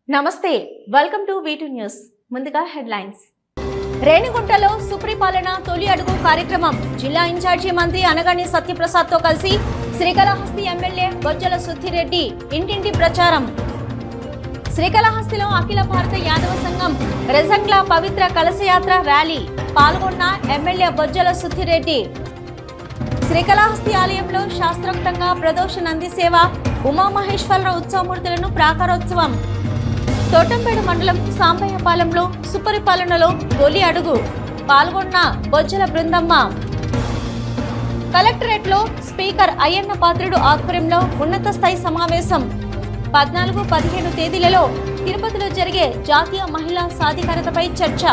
నమస్తే welcome to V2 news. ముందుగా headlines. రేణిగుంటలో సుప్రీపాలన తొలి అడుగు కార్యక్రమం. జిల్లా ఇన్ఛార్జి మంత్రి అనగాని సత్యప్రసాద్ తో కలిసి శ్రీకాళహస్తి ఎమ్మెల్యే బొజ్జల సుద్దిరెడ్డి ఇంటింటి ప్రచారం. శ్రీకాళహస్తిలో అఖిల భారత యాదవ సంఘం రెజంగ్ల పవిత్ర కలశయాత్ర ర్యాలీ. పాల్గొన్న ఎమ్మెల్యే బొజ్జల సుద్దిరెడ్డి. శ్రీకాళహస్తి ఆలయంలో శాస్త్రోక్తంగా ప్రదోష నంది సేవ, ఉమామహేశ్వరరావు ఉత్సవమూర్తులను ప్రాకారోత్సవం. తోటంపేట మండలం సాంబయ్యపాలెంలో సుపరిపాలనలో తొలి అడుగు. పాల్గొన్న బొజ్జల బృందమ్మ. కలెక్టరేట్లో స్పీకర్ అయ్యన్న పాత్రుడు ఆధ్వర్యంలో ఉన్నత స్థాయి సమావేశం. 14-15 తేదీలలో తిరుపతిలో జరిగే జాతీయ మహిళా సాధికారతపై చర్చ.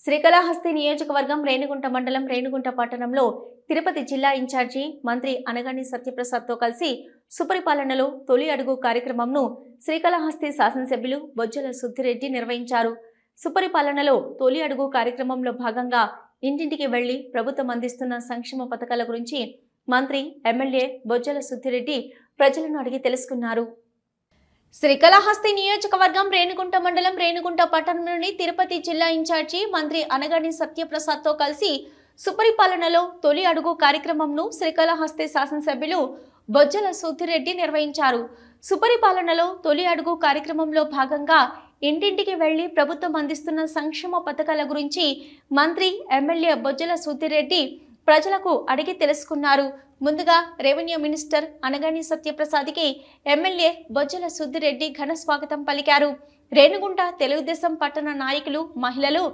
శ్రీకాళహస్తి నియోజకవర్గం రేణిగుంట మండలం రేణిగుంట పట్టణంలో తిరుపతి జిల్లా ఇన్ఛార్జి మంత్రి అనగాని సత్యప్రసాద్ తో కలిసి సుపరిపాలనలో తొలి అడుగు కార్యక్రమంను శ్రీకాళహస్తి శాసనసభ్యులు బొజ్జల సుద్దిరెడ్డి నిర్వహించారు. సుపరిపాలనలో తొలి అడుగు కార్యక్రమంలో భాగంగా ఇంటింటికి వెళ్లి ప్రభుత్వం అందిస్తున్న సంక్షేమ పథకాల గురించి మంత్రి ఎమ్మెల్యే బొజ్జల సుద్దిరెడ్డి ప్రజలను అడిగి తెలుసుకున్నారు. శ్రీకాళహస్తి నియోజకవర్గం రేణిగుంట మండలం రేణిగుంట పట్టణంలోని తిరుపతి జిల్లా ఇన్ఛార్జి మంత్రి అనగాని సత్యప్రసాద్ తో కలిసి సుపరిపాలనలో తొలి అడుగు కార్యక్రమంను శ్రీకాళహస్తి శాసనసభ్యులు బొజ్జల సుద్దిరెడ్డి నిర్వహించారు. సుపరిపాలనలో తొలి అడుగు కార్యక్రమంలో భాగంగా ఇంటింటికి వెళ్లి ప్రభుత్వం అందిస్తున్న సంక్షేమ పథకాల గురించి మంత్రి ఎమ్మెల్యే బొజ్జల సుద్దిరెడ్డి ప్రజలకు అడిగి తెలుసుకున్నారు. ముందుగా రెవెన్యూ మినిస్టర్ అనగాని సత్యప్రసాద్కి ఎమ్మెల్యే బొజ్జల సుద్దిరెడ్డి ఘన స్వాగతం పలికారు. రేణిగుంట తెలుగుదేశం పట్టణ నాయకులు, మహిళలు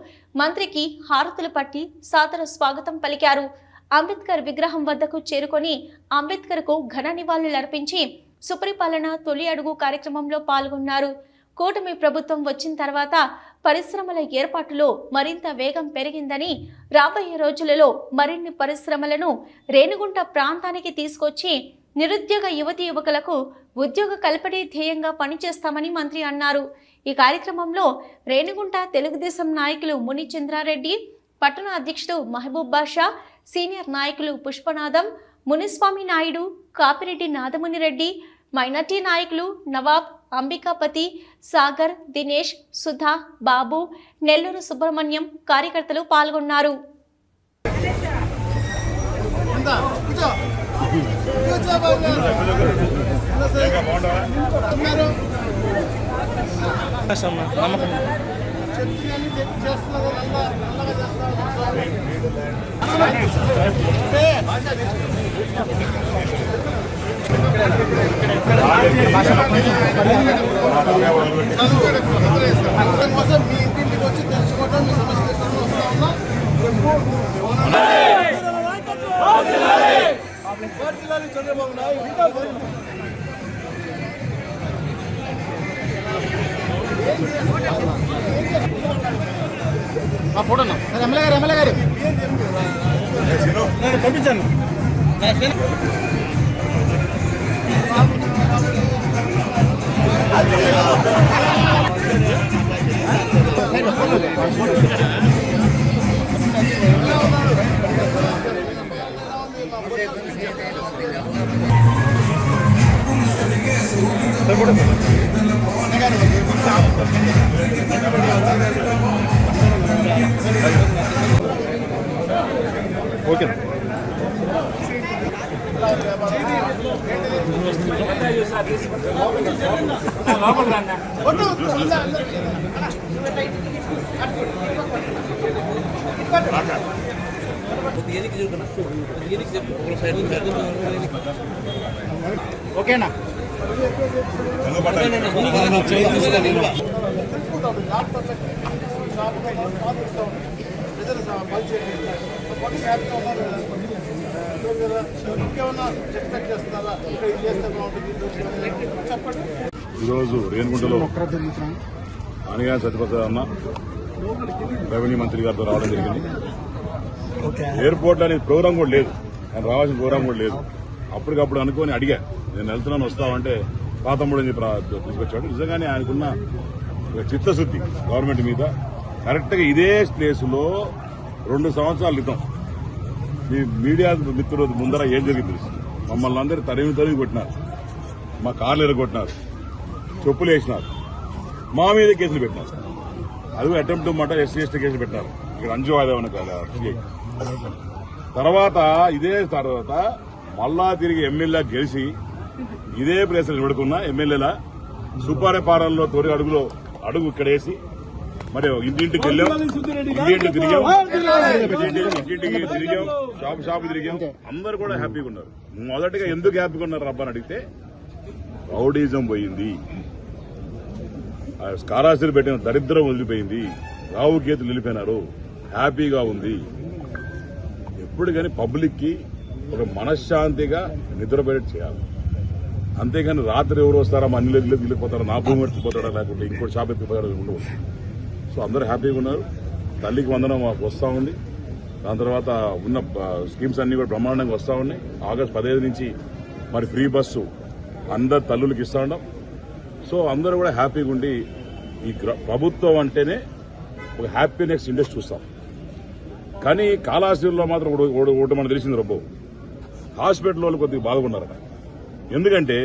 మంత్రికి హారతులు పట్టి సాదర స్వాగతం పలికారు. అంబేద్కర్ విగ్రహం వద్దకు చేరుకొని అంబేద్కర్కు ఘన నివాళులర్పించి సుపరిపాలన తొలి అడుగు కార్యక్రమంలో పాల్గొన్నారు. కూటమి ప్రభుత్వం వచ్చిన తర్వాత పరిశ్రమల ఏర్పాటులో మరింత వేగం పెరిగిందని, రాబోయే రోజులలో మరిన్ని పరిశ్రమలను రేణిగుంట ప్రాంతానికి తీసుకొచ్చి నిరుద్యోగ యువతీ యువకులకు ఉద్యోగ కల్పనే ధ్యేయంగా పనిచేస్తామని మంత్రి అన్నారు. ఈ కార్యక్రమంలో రేణిగుంట తెలుగుదేశం నాయకులు ముని చంద్రారెడ్డి, పట్టణ అధ్యక్షుడు మహబూబ్ బాషా, సీనియర్ నాయకులు పుష్పనాథం, మునిస్వామి నాయుడు, కాపిరెడ్డి నాదమునిరెడ్డి, మైనార్టీ నాయకులు నవాబ్, అంబికాపతి, సాగర్, దినేష్, సుధా, బాబు, నెల్లూరు సుబ్రహ్మణ్యం కార్యకర్తలు పాల్గొన్నారు. ఫోటోనా ఎమ్మెల్యే గారు పంపించాను. ఓకే ఓకేనా ఈరోజు రేణిగుంటలో అనగాని సత్యప్రసాద్ అన్న రెవెన్యూ మంత్రి గారితో రావడం జరిగింది. ఎయిర్పోర్ట్ అనేది ప్రోగ్రాం కూడా లేదు, ఆయన రావాల్సిన ప్రోగ్రాం కూడా లేదు. అప్పటికప్పుడు అనుకోని అడిగా, నేను వెళ్తున్నాను వస్తామంటే పాతమ్ముడు అని చెప్పి తీసుకొచ్చాడు. నిజంగానే ఆయనకున్న చిత్తశుద్ది గవర్నమెంట్ మీద కరెక్ట్ గా ఇదే ప్లేస్ లో 2 సంవత్సరాల క్రితం మీ మీడియా మిత్రులు ముందర ఏం జరిగింది తెలుసు. మమ్మల్ని అందరూ తరిమి కొట్టినారు, మా కార్లు ఎరగొట్టినారు, చెప్పులు వేసినారు, మా మీద కేసులు పెట్టినారు. అది అటెంప్ట్ మాట ఎస్సీ కేసులు పెట్టినారు. ఇక్కడ అంజు ఆదేవన తర్వాత మళ్ళా తిరిగి ఎమ్మెల్యే గెలిచి ఇదే ప్లేస్ నిలబడుకున్న ఎమ్మెల్యేల సుపారేపాలెంలో తొలి అడుగు ఇక్కడ వేసి మరి ఇంటింటికి వెళ్ళాం, ఇంటింటికి తిరిగాం, షాపు తిరిగాం. అందరూ కూడా హ్యాపీగా ఉన్నారు. మొదటిగా ఎందుకు హ్యాపీగా ఉన్నారు రబ్బని అడిగితే రౌడీజం పోయింది, కారాశీలు పెట్టిన దరిద్రం వదిలిపోయింది, రావు కేతులు నిలిపోయినారు, హ్యాపీగా ఉంది. ఎప్పుడు కానీ పబ్లిక్ కి ఒక మనశ్శాంతిగా నిద్రపోయేట్టు చేయాలి. అంతేగాని రాత్రి ఎవరు వస్తారా మా అన్ని వెళ్ళిపోతారా, నా భూమి ఎత్తిపోతాడా, లేకుంటే ఇంకోటి షాప్ ఎత్తిపోతాడా ఉండవు. సో అందరూ హ్యాపీగా ఉన్నారు. తల్లికి వందనం మాకు వస్తూ ఉంది. దాని తర్వాత ఉన్న స్కీమ్స్ అన్ని కూడా బ్రహ్మాండంగా వస్తూ ఉన్నాయి. ఆగస్టు 15 నుంచి మరి ఫ్రీ బస్సు అందరు తల్లులకి ఇస్తా ఉన్నాం. సో అందరూ కూడా హ్యాపీగా ఉండి ఈ ప్రభుత్వం అంటేనే ఒక హ్యాపీనెస్ ఇండస్ట్రీ చూస్తాం. కానీ కాళాశ్రీలో మాత్రం ఒకటి మనకు తెలిసింది రబ్బు, హాస్పిటల్ వాళ్ళు కొద్దిగా బాధపడ్డారట. ఎందుకంటే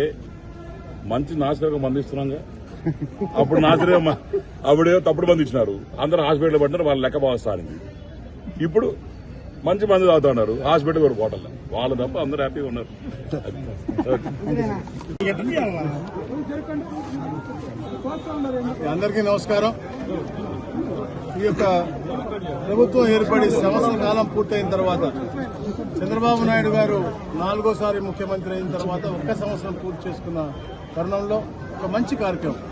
మంచి నాశనంగా మంది ఇస్తున్నాగా, అప్పుడు నాశనం అప్పుడేమో తప్పుడు మంది ఇచ్చినారు, అందరూ హాస్పిటల్ పడినారు, వాళ్ళ లెక్క బాగుస్తానికి. ఇప్పుడు మంచి మంది తాగుతా ఉన్నారు, హాస్పిటల్ కూడా పోవట్లే. వాళ్ళు తప్ప అందరూ హ్యాపీగా ఉన్నారు. అందరికీ నమస్కారం. ఈ యొక్క ప్రభుత్వం ఏర్పడి సంవత్సర కాలం పూర్తయిన తర్వాత చంద్రబాబు నాయుడు గారు 4వ ముఖ్యమంత్రి అయిన తర్వాత ఒక్క సంవత్సరం పూర్తి చేసుకున్న తరుణంలో ఒక మంచి కార్యక్రమం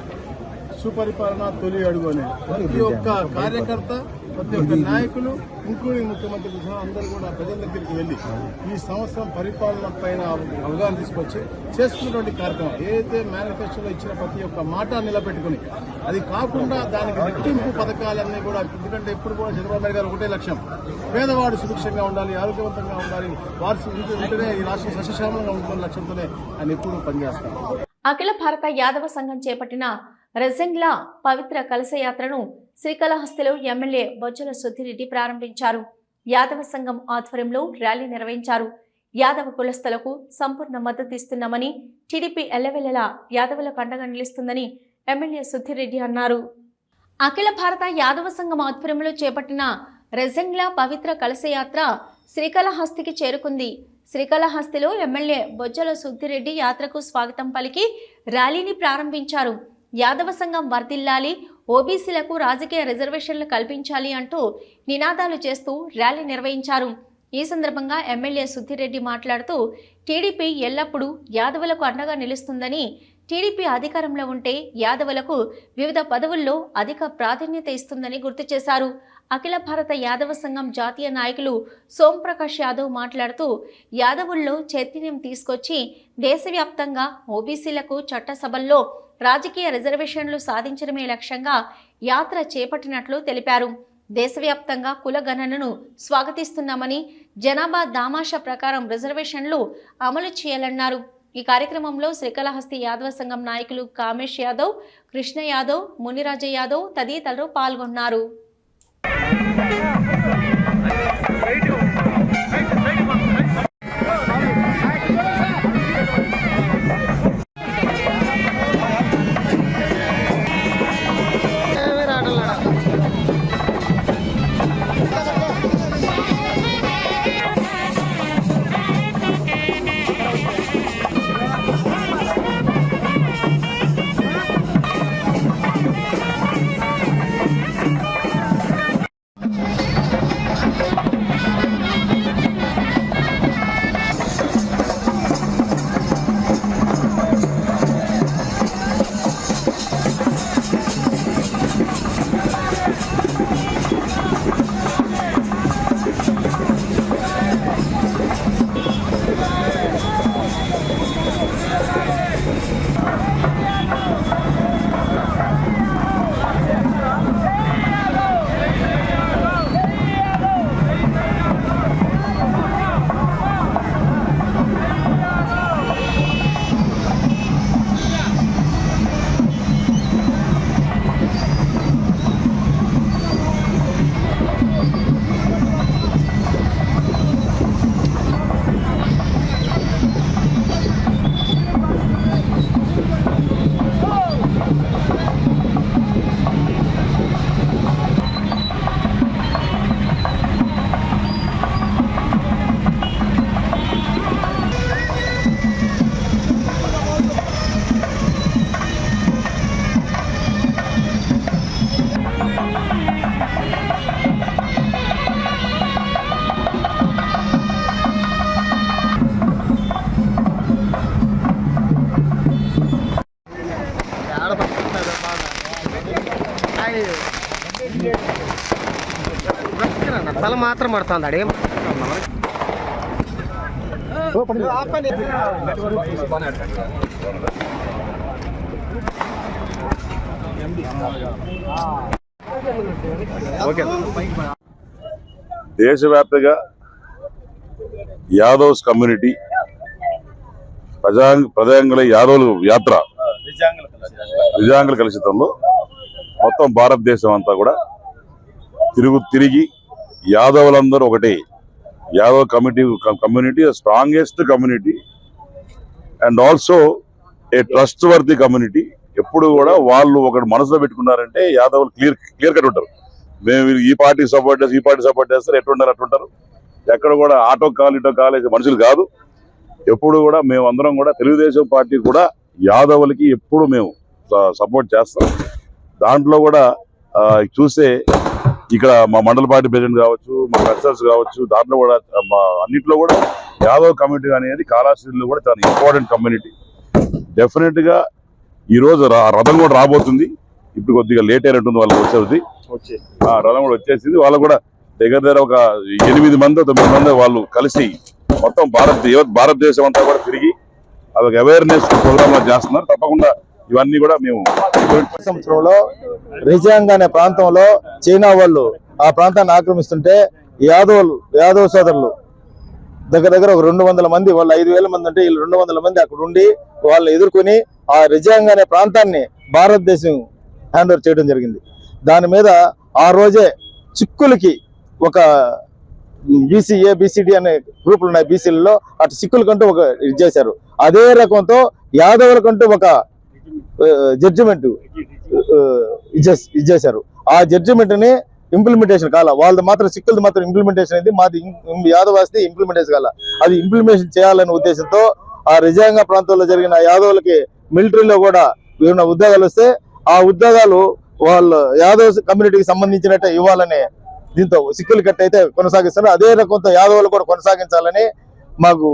సుపరిపాలన తొలి అడుగు అనే ప్రతి ఒక్క కార్యకర్త, ప్రతి ఒక్క నాయకులు, ఇంక్లూడింగ్ ముఖ్యమంత్రి సహా అందరూ కూడా ప్రజల దగ్గరికి వెళ్లి ఈ సంవత్సరం పరిపాలన పైన అవగాహన తీసుకొచ్చి చేసుకున్నటువంటి కార్యక్రమం ఏదైతే మేనిఫెస్టోలో ఇచ్చిన ప్రతి ఒక్క మాట నిలబెట్టుకుని, అది కాకుండా దానికి రెట్టింపు పథకాలన్నీ కూడా, ఎందుకంటే ఇప్పుడు కూడా చంద్రబాబు నాయుడు గారు ఒకటే లక్ష్యం, పేదవాడు సుభిక్షంగా ఉండాలి, ఆరోగ్యవంతంగా ఉండాలి, వారి ఉంటేనే ఈ రాష్ట్రం సస్యశ్యామలంగా ఉంటున్న లక్ష్యంతోనే ఆయన ఎప్పుడు పనిచేస్తారు. అఖిల భారత యాదవ సంఘం చేపట్టిన రెజెంగ్లా పవిత్ర కలశయాత్రను శ్రీకాళహస్తిలో ఎమ్మెల్యే బొజ్జల సుద్దిరెడ్డి ప్రారంభించారు. యాదవ సంఘం ఆధ్వర్యంలో ర్యాలీ నిర్వహించారు. యాదవ కులస్తులకు సంపూర్ణ మద్దతు ఇస్తున్నామని, టీడీపీ ఎల్లవెల్లలా యాదవులకు అండగా నిలుస్తుందని ఎమ్మెల్యే సుద్దిరెడ్డి అన్నారు. అఖిల భారత యాదవ సంఘం ఆధ్వర్యంలో చేపట్టిన రెజెంగ్లా పవిత్ర కలశయాత్ర శ్రీకాళహస్తికి చేరుకుంది. శ్రీకాళహస్తిలో ఎమ్మెల్యే బొజ్జల సుద్దిరెడ్డి యాత్రకు స్వాగతం పలికి ర్యాలీని ప్రారంభించారు. యాదవ సంఘం వర్ధిల్లాలి, ఓబీసీలకు రాజకీయ రిజర్వేషన్లు కల్పించాలి అంటూ నినాదాలు చేస్తూ ర్యాలీ నిర్వహించారు. ఈ సందర్భంగా ఎమ్మెల్యే సుద్దిరెడ్డి మాట్లాడుతూ టీడీపీ ఎల్లప్పుడూ యాదవులకు అండగా నిలుస్తుందని, టీడీపీ అధికారంలో ఉంటే యాదవులకు వివిధ పదవుల్లో అధిక ప్రాధాన్యత ఇస్తుందని గుర్తు చేశారు. అఖిల భారత యాదవ సంఘం జాతీయ నాయకులు సోంప్రకాష్ యాదవ్ మాట్లాడుతూ యాదవుల్లో చైతన్యం తీసుకొచ్చి దేశవ్యాప్తంగా ఓబీసీలకు చట్టసభల్లో రాజకీయ రిజర్వేషన్లు సాధించడమే లక్ష్యంగా యాత్ర చేపట్టినట్లు తెలిపారు. దేశవ్యాప్తంగా కుల గణనను స్వాగతిస్తున్నామని, జనాభా దామాషా ప్రకారం రిజర్వేషన్లు అమలు చేయాలన్నారు. ఈ కార్యక్రమంలో శ్రీకాళహస్తి యాదవ సంఘం నాయకులు కామేష్ యాదవ్, కృష్ణ యాదవ్, మునిరాజ యాదవ్ తదితరులు పాల్గొన్నారు. మాత్రం పడుతుంది అడే దేశవ్యాప్తంగా యాదవ్స్ కమ్యూనిటీ ప్రజాంగుల యాదవుల యాత్ర విజయాంగుల కలుషితంలో మొత్తం భారతదేశం అంతా కూడా తిరిగి యాదవులందరూ ఒకటి Yadav community strongest community and also a trust worthy community. ఎప్పుడు కూడా వాళ్ళు ఒకటి మనసులో పెట్టుకున్నారంటే యాదవులు క్లియర్ కట్ ఉంటారు. మేము ఈ పార్టీ సపోర్ట్ చేస్తారు, ఈ పార్టీ సపోర్ట్ చేస్తారు, ఎట్లుంటారు అట్లుంటారు. ఎక్కడ కూడా ఆటో కాల్ ఇటో కాల్ వేసే మనుషులు కాదు. ఎప్పుడు కూడా మేము అందరం కూడా తెలుగుదేశం పార్టీ కూడా యాదవులకి ఎప్పుడు మేము సపోర్ట్ చేస్తాం. దాంట్లో కూడా చూస్తే ఇక్కడ మా మండల పార్టీ ప్రెసిడెంట్ కావచ్చు, మా కన్సల్స్ కావచ్చు, దాంట్లో కూడా అన్నింటిలో కూడా యాదవ్ కమ్యూనిటీ అనేది కాళహస్తిలో కూడా చాలా ఇంపార్టెంట్ కమ్యూనిటీ. డెఫినెట్ గా ఈ రోజు రథం కూడా రాబోతుంది. ఇప్పుడు కొద్దిగా లేట్ అయినట్టుంది వాళ్ళకి వచ్చేది. రథం కూడా వచ్చేసింది. వాళ్ళు కూడా దగ్గర ఒక 8 మంది 9 మంది వాళ్ళు కలిసి మొత్తం భారతదేశం అంతా కూడా తిరిగి అదొక అవేర్నెస్ ప్రోగ్రామ్ చేస్తున్నారు. తప్పకుండా ఇవన్నీ కూడా మేము సంవత్సరంలో రిజయాంగ్ అనే ప్రాంతంలో చైనా వాళ్ళు ఆ ప్రాంతాన్ని ఆక్రమిస్తుంటే యాదవ్ సోదరులు దగ్గర ఒక 200 మంది, వాళ్ళు 5,000 మంది అంటే వీళ్ళు 200 మంది అక్కడ ఉండి వాళ్ళని ఎదుర్కొని ఆ రిజయాంగ్ అనే ప్రాంతాన్ని భారతదేశం హ్యాండ్ ఓవర్ చేయడం జరిగింది. దాని మీద ఆ రోజే సిక్కులకి ఒక బీసీఏ బీసీడీ అనే గ్రూపులు ఉన్నాయి. బీసీలలో అటు సిక్కులకంటూ ఒక ఇది చేశారు. అదే రకంతో యాదవులకంటూ ఒక జడ్జిమెంట్ ఇచ్చేశారు. ఆ జడ్జిమెంట్ ని ఇంప్లిమెంటేషన్ కాల, వాళ్ళది మాత్రం సిక్కులది మాత్రం ఇంప్లిమెంటేషన్ అయింది, మాది యాదవాస్ది ఇంప్లిమెంటేషన్ కాల. అది ఇంప్లిమెంటేషన్ చేయాలనే ఉద్దేశంతో ఆ రిజయాంగ ప్రాంతంలో జరిగిన యాదవులకి మిలిటరీలో కూడా ఏమైనా ఉద్యోగాలు వస్తే ఆ ఉద్యోగాలు వాళ్ళు యాదవ్ కమ్యూనిటీకి సంబంధించినట్టే ఇవ్వాలని దీంతో సిక్కులు కట్ అయితే కొనసాగిస్తున్నారు. అదే రకంతో యాదవులు కూడా కొనసాగించాలని మాకు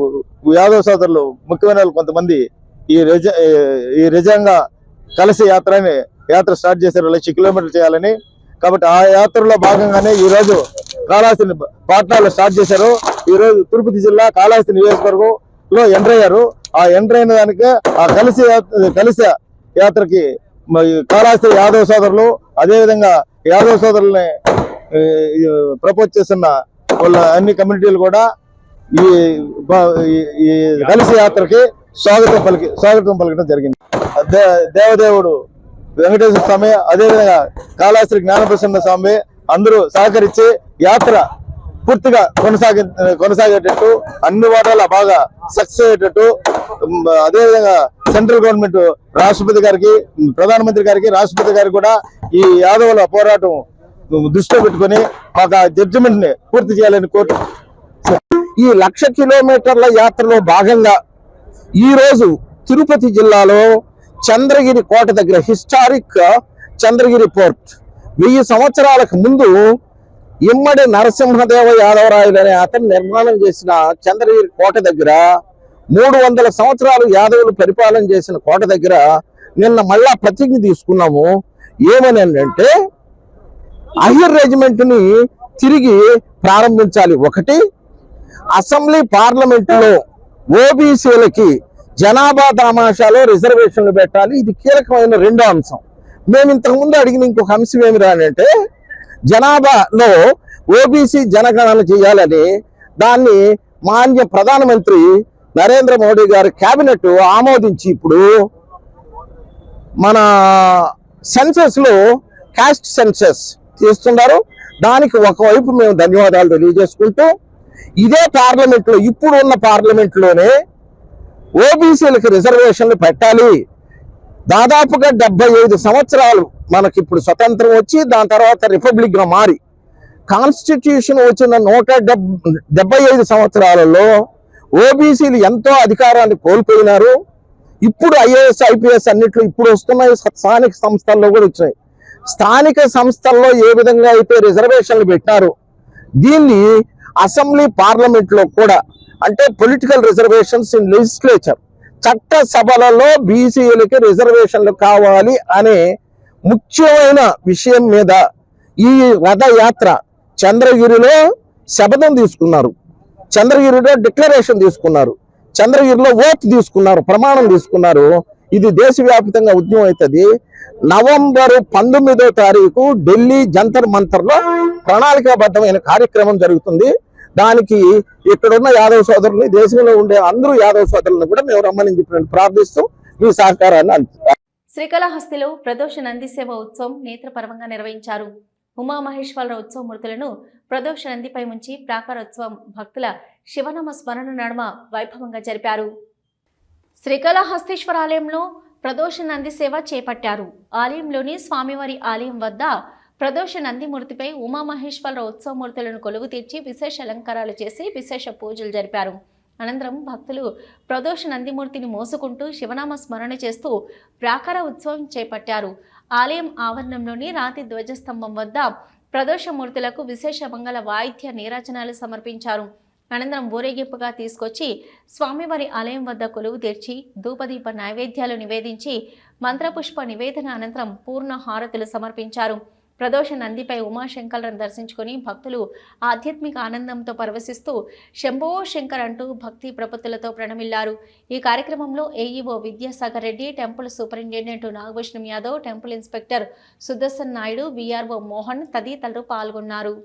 యాదవ్ సోదరులు ముఖ్యమైన కొంతమంది ఈ రిజయాంగ కలసి యాత్ర స్టార్ట్ చేశారు. 1,00,000 కిలోమీటర్లు చేయాలని. కాబట్టి ఆ యాత్రలో భాగంగానే ఈ రోజు కాళహస్తి పాట్నాలో స్టార్ట్ చేశారు. ఈ రోజు తిరుపతి జిల్లా కాళహస్తి నియోజకవర్గంలో ఎంటర్ అయ్యారు. ఆ ఎంటర్ అయిన దానికి ఆ కలిసి యాత్రకి కాళహస్తి యాదవ్ సోదరులు, అదేవిధంగా యాదవ్ సోదరుల్ని ప్రపోజ్ చేస్తున్న వాళ్ళ అన్ని కమ్యూనిటీలు కూడా ఈ కలిసి యాత్రకి స్వాగతం పలకడం జరిగింది. దేవదేవుడు వెంకటేశ్వర స్వామి, అదేవిధంగా కాళహస్తి జ్ఞానప్రసన్న స్వామి అందరూ సహకరించి యాత్ర పూర్తిగా కొనసాగేటట్టు, అన్ని వాటాల బాగా సక్సెస్ అయ్యేటట్టు, అదేవిధంగా సెంట్రల్ గవర్నమెంట్ రాష్ట్రపతి గారికి, ప్రధానమంత్రి గారికి, రాష్ట్రపతి గారికి కూడా ఈ యాదవుల పోరాటం దృష్టిలో పెట్టుకుని మాకు ఆ జడ్జిమెంట్ ని పూర్తి చేయాలని కోరు. ఈ 1,00,000 కిలోమీటర్ల యాత్రలో భాగంగా ఈ రోజు తిరుపతి జిల్లాలో చంద్రగిరి కోట దగ్గర హిస్టారిక్ చంద్రగిరి పోర్ట్ 1000 సంవత్సరాలకు ముందు ఇమ్మడి నరసింహదేవ యాదవరాయలు అనే అతను నిర్మాణం చేసిన చంద్రగిరి కోట దగ్గర 300 సంవత్సరాలు యాదవులు పరిపాలన చేసిన కోట దగ్గర నిన్న మళ్ళా ప్రతిజ్ఞ తీసుకున్నాము. ఏమని అంటే అహిర్ రెజిమెంట్ ని తిరిగి ప్రారంభించాలి. ఒకటి, అసెంబ్లీ పార్లమెంటులో ఓబీసీలకి జనాభా దామాషాలో రిజర్వేషన్లు పెట్టాలి. ఇది కీలకమైన రెండో అంశం. మేము ఇంతకుముందు అడిగిన ఇంకొక అంశం ఏమి రానంటే జనాభాలో ఓబీసీ జనగణన చేయాలని దాన్ని మాన్య ప్రధానమంత్రి నరేంద్ర మోడీ గారి కేబినెట్ ఆమోదించి ఇప్పుడు మన సెన్సస్ లో కాస్ట్ సెన్సస్ తీస్తున్నారు. దానికి ఒకవైపు మేము ధన్యవాదాలు తెలియజేసుకుంటూ ఇదే పార్లమెంట్ లో ఇప్పుడు ఉన్న పార్లమెంట్ లోనే ఓబీసీలకు రిజర్వేషన్లు పెట్టాలి. దాదాపుగా 75 సంవత్సరాలు మనకి ఇప్పుడు స్వతంత్రం వచ్చి దాని తర్వాత రిపబ్లిక్ గా మారి కాన్స్టిట్యూషన్ వచ్చిన 175 సంవత్సరాలలో ఓబీసీలు ఎంతో అధికారాన్ని కోల్పోయినారు. ఇప్పుడు ఐఏఎస్ ఐపీఎస్ అన్నిట్లు ఇప్పుడు వస్తున్నాయి. స్థానిక సంస్థల్లో కూడా వచ్చినాయి. స్థానిక సంస్థల్లో ఏ విధంగా అయితే రిజర్వేషన్లు పెట్టారు దీన్ని అసెంబ్లీ పార్లమెంట్ లో కూడా అంటే పొలిటికల్ రిజర్వేషన్స్ ఇన్ లెజిస్లేచర్ చట్ట సభలలో బీసీలకి రిజర్వేషన్లు కావాలి అనే ముఖ్యమైన విషయం మీద ఈ రథయాత్ర చంద్రగిరిలో శపథం తీసుకున్నారు, చంద్రగిరిలో డిక్లరేషన్ తీసుకున్నారు, చంద్రగిరిలో ఓత్ తీసుకున్నారు, ప్రమాణం తీసుకున్నారు. ఇది దేశవ్యాప్తంగా ఉద్యమం అవుతుంది. నవంబర్ 19వ తారీఖు ఢిల్లీ జంతర్ మంతర్లో ప్రణాళికాబద్ధమైన కార్యక్రమం జరుగుతుంది. దానికి ఇక్కడున్న యాదవ్ సోదరులు, దేశంలో ఉండే అందరూ యాదవ్ సోదరులను కూడా మేము రమ్మని చెప్పి ప్రార్థిస్తూ మీ సహకారాన్ని శ్రీకాళహస్తిలో ప్రదోష నంది సేవ ఉత్సవం నేత్రపర్వంగా నిర్వహించారు. ఉమామహేశ్వర ఉత్సవమూర్తులను ప్రదోష నందిపై ఉంచి ప్రాకారోత్సవం భక్తుల శివనామ స్మరణ నడుమ వైభవంగా జరిపారు. శ్రీకాళహస్తీశ్వర ఆలయంలో ప్రదోష నంది సేవ చేపట్టారు. ఆలయంలోని స్వామివారి ఆలయం వద్ద ప్రదోష నందిమూర్తిపై ఉమామహేశ్వర ఉత్సవమూర్తులను కొలువు తీర్చి విశేష అలంకారాలు చేసి విశేష పూజలు జరిపారు. అనంతరం భక్తులు ప్రదోష నందిమూర్తిని మోసుకుంటూ శివనామ స్మరణ చేస్తూ ప్రాకార ఉత్సవం చేపట్టారు. ఆలయం ఆవరణంలోని రాతి ధ్వజస్తంభం వద్ద ప్రదోషమూర్తులకు విశేష మంగళ వాయిద్య నీరాజనాలు సమర్పించారు. అనంతరం ఊరేగింపుగా తీసుకొచ్చి స్వామివారి ఆలయం వద్ద కొలువు తీర్చి ధూపదీప నైవేద్యాలు నివేదించి మంత్రపుష్ప నివేదన అనంతరం పూర్ణ హారతులు సమర్పించారు. ప్రదోష నందిపై ఉమాశంకర్లను దర్శించుకుని భక్తులు ఆధ్యాత్మిక ఆనందంతో పరవశిస్తూ శంభో శంకర్ అంటూ భక్తి ప్రపత్తులతో ప్రణమిల్లారు. ఈ కార్యక్రమంలో AEO Vidyasagar Reddy, temple superintendent Nagabhushanam Yadav, temple inspector Sudarshan Naidu, VRO Mohan తదితరులు పాల్గొన్నారు.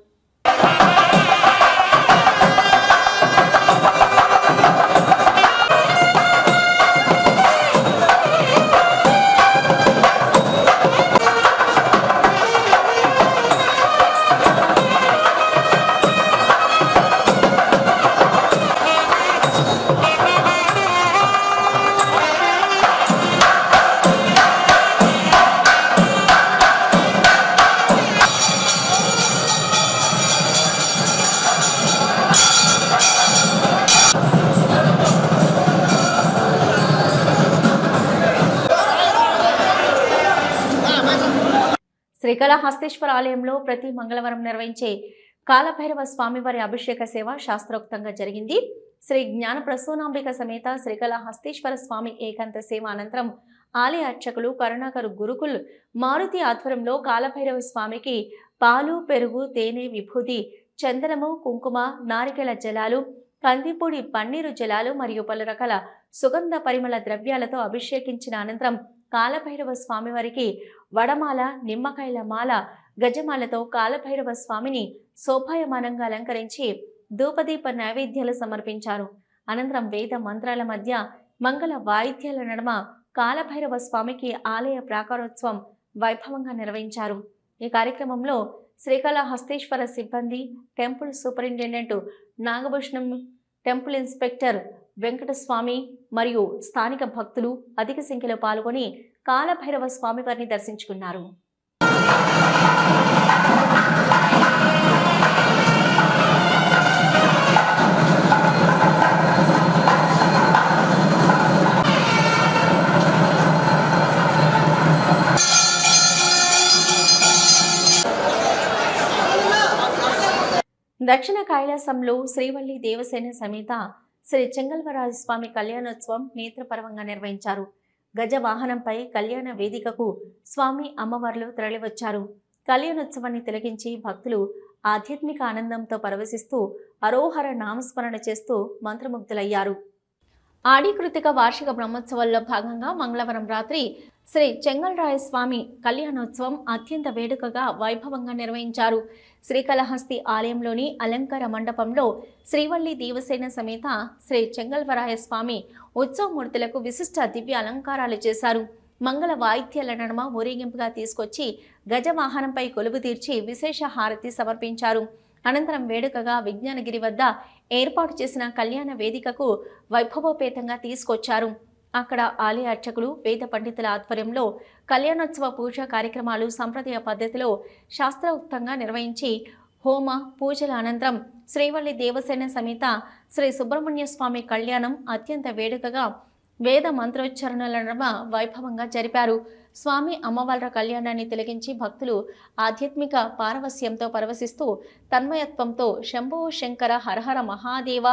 శ్రీకాళహస్తీశ్వర ఆలయంలో ప్రతి మంగళవారం నిర్వహించే కాలభైరవ స్వామివారి అభిషేక సేవ శాస్త్రోక్తంగా జరిగింది. శ్రీ జ్ఞాన ప్రసూనాంబిక సమేత శ్రీకాళహస్తీశ్వర స్వామి ఏకాంత సేవ అనంతరం ఆలయ అర్చకులు కరుణాకర్ గురుకుల్ మారుతి ఆధ్వర్యంలో కాలభైరవ స్వామికి పాలు, పెరుగు, తేనె, విభూతి, చందనము, కుంకుమ, నారికెల జలాలు, కందిపూడి పన్నీరు జలాలు మరియు పలు రకాల సుగంధ పరిమళ ద్రవ్యాలతో అభిషేకించిన అనంతరం కాలభైరవ స్వామివారికి వడమాల, నిమ్మకాయల మాల, గజమాలతో కాలభైరవ స్వామిని శోభాయమానంగా అలంకరించి ధూపదీప నైవేద్యాలు సమర్పించారు. అనంతరం వేద మంత్రాల మధ్య మంగళ వాయిద్యాల నడుమ కాలభైరవ స్వామికి ఆలయ ప్రాకారోత్సవం వైభవంగా నిర్వహించారు. ఈ కార్యక్రమంలో శ్రీకాళహస్తీశ్వర సిబ్బంది, temple superintendent Nagabhushanam, temple inspector Venkataswamy మరియు స్థానిక భక్తులు అధిక సంఖ్యలో పాల్గొని కాలభైరవ స్వామివారిని దర్శించుకున్నారు. దక్షిణ కైలాసంలో శ్రీవల్లి దేవసేన సమేత శ్రీ చెంగల్వరాజస్వామి కళ్యాణోత్సవం నేత్రపర్వంగా నిర్వహించారు. గజ వాహనంపై కళ్యాణ వేదికకు స్వామి అమ్మవార్లు తరలివచ్చారు. కళ్యాణోత్సవాన్ని తిలకించి భక్తులు ఆధ్యాత్మిక ఆనందంతో పరవశిస్తూ అరోహర నామస్మరణ చేస్తూ మంత్రముగ్ధులయ్యారు. ఆడికృతిక వార్షిక బ్రహ్మోత్సవాల్లో భాగంగా మంగళవారం రాత్రి శ్రీ చెంగల్రాయస్వామి కళ్యాణోత్సవం అత్యంత వేడుకగా వైభవంగా నిర్వహించారు. శ్రీకాళహస్తి ఆలయంలోని అలంకార మండపంలో శ్రీవల్లి దేవసేన సమేత శ్రీ చెంగల్వరాయస్వామి ఉత్సవమూర్తులకు విశిష్ట దివ్య అలంకారాలు చేశారు. మంగళ వాయిద్యాల నడుమ ఊరేగింపుగా తీసుకొచ్చి గజవాహనంపై కొలువు తీర్చి విశేష హారతి సమర్పించారు. అనంతరం వేడుకగా విజ్ఞానగిరి వద్ద ఏర్పాటు చేసిన కళ్యాణ వేదికకు వైభవోపేతంగా తీసుకొచ్చారు. అక్కడ ఆలయ అర్చకులు, వేద పండితుల ఆధ్వర్యంలో కళ్యాణోత్సవ పూజా కార్యక్రమాలు సంప్రదాయ పద్ధతిలో శాస్త్రోక్తంగా నిర్వహించి హోమ పూజల అనంతరం శ్రీవల్లి దేవసేన సమేత శ్రీ సుబ్రహ్మణ్య స్వామి కళ్యాణం అత్యంత వేడుకగా వేద మంత్రోచ్చారణల నడుమ వైభవంగా జరిపారు. స్వామి అమ్మవార్ల కళ్యాణాన్ని తిలకించి భక్తులు ఆధ్యాత్మిక పారవస్యంతో పరవశిస్తూ తన్మయత్వంతో శంభో శంకర హరహర మహాదేవ